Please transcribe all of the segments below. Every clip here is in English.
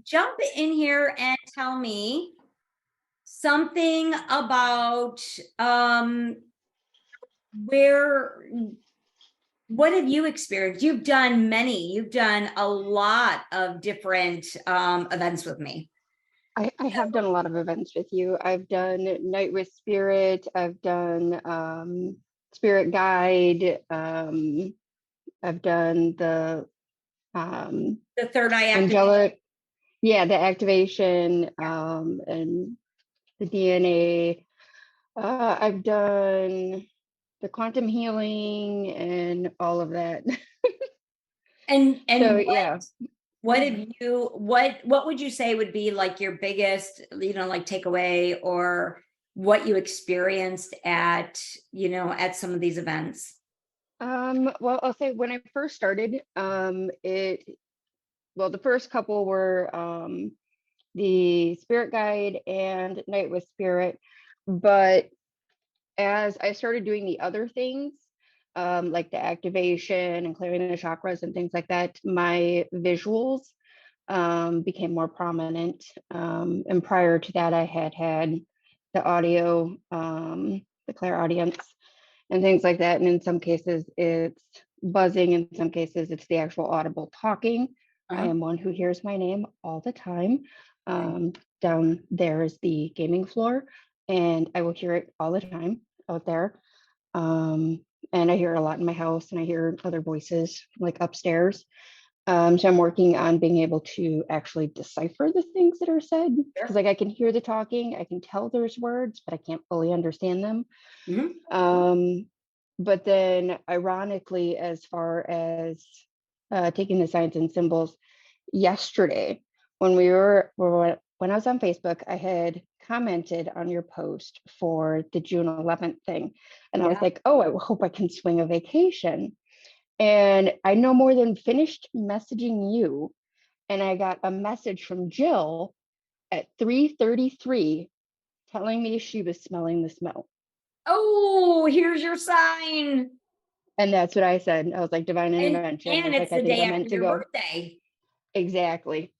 jump in here and tell me something about where what have you experienced? You've done a lot of different events with me. I have done a lot of events with you. I've done Night with Spirit. I've done Spirit Guide. I've done the The third eye activation. angelic, yeah, the activation and the DNA. I've done the quantum healing and all of that. And So yeah. what have you what would you say would be like your biggest, like takeaway, or what you experienced at, at some of these events? Well, I'll say when I first started, the first couple were the Spirit Guide and Night with Spirit. But as I started doing the other things, like the activation and clearing the chakras and things like that, my visuals became more prominent. And prior to that, I had the audio, the clairaudience, and things like that. And in some cases, it's buzzing. In some cases, it's the actual audible talking. I am one who hears my name all the time. Down there is the gaming floor, and I will hear it all the time out there. And I hear it a lot in my house, and I hear other voices like upstairs. So I'm working on being able to actually decipher the things that are said, because like I can hear the talking, I can tell there's words, but I can't fully understand them. But then ironically, as far as taking the signs and symbols, yesterday when when I was on Facebook, I had commented on your post for the June 11th thing. And I was like, oh, I hope I can swing a vacation. And I no more than finished messaging you, and I got a message from Jill at 3:33 telling me she was smelling the smell. Oh, here's your sign. And that's what I said. I was like, divine intervention. And I was it's like, I the think day I'm after meant to your go. birthday. Exactly.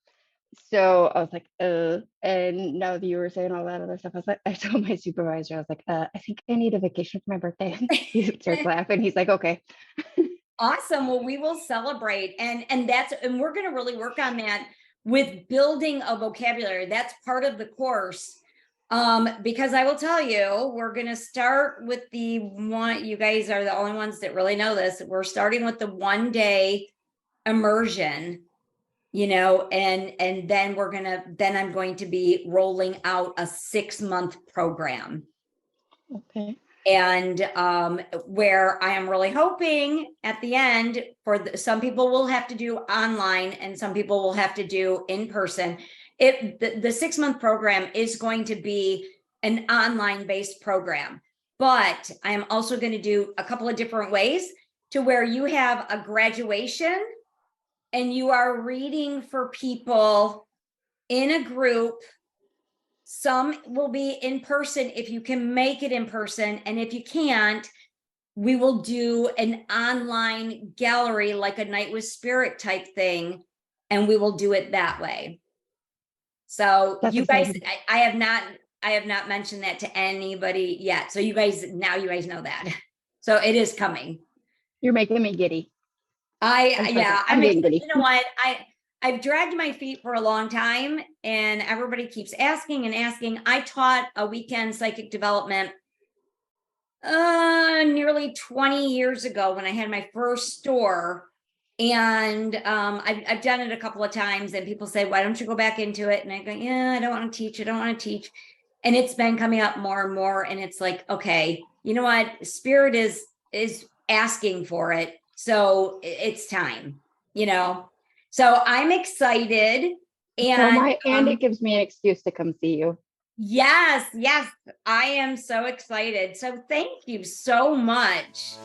So I was like, and now that you were saying all that other stuff, I was like, I told my supervisor, I was like, I think I need a vacation for my birthday. He starts laughing. He's like, okay. Awesome. Well, we will celebrate. And we're going to really work on that with building a vocabulary. That's part of the course. Because I will tell you, we're going to start with the one, you guys are the only ones that really know this. We're starting with the 1 day immersion, and then I'm going to be rolling out a 6-month program. Okay. And where I am really hoping at the end some people will have to do online and some people will have to do in person. The 6-month program is going to be an online based program, but I am also going to do a couple of different ways to where you have a graduation and you are reading for people in a group. Some will be in person if you can make it in person. And if you can't, we will do an online gallery, like a Night with Spirit type thing. And we will do it that way. So That's you guys, exciting. I have not mentioned that to anybody yet. So you guys know that. So it is coming. You're making me giddy. I'm getting giddy. You know what? I've dragged my feet for a long time and everybody keeps asking and asking. I taught a weekend psychic development nearly 20 years ago when I had my first store. And I've done it a couple of times and people say, why don't you go back into it? And I go, yeah, I don't want to teach. I don't want to teach. And it's been coming up more and more. And it's like, okay, you know what? Spirit is asking for it. So it's time, So I'm excited. And it gives me an excuse to come see you. yes, I am so excited. So thank you so much.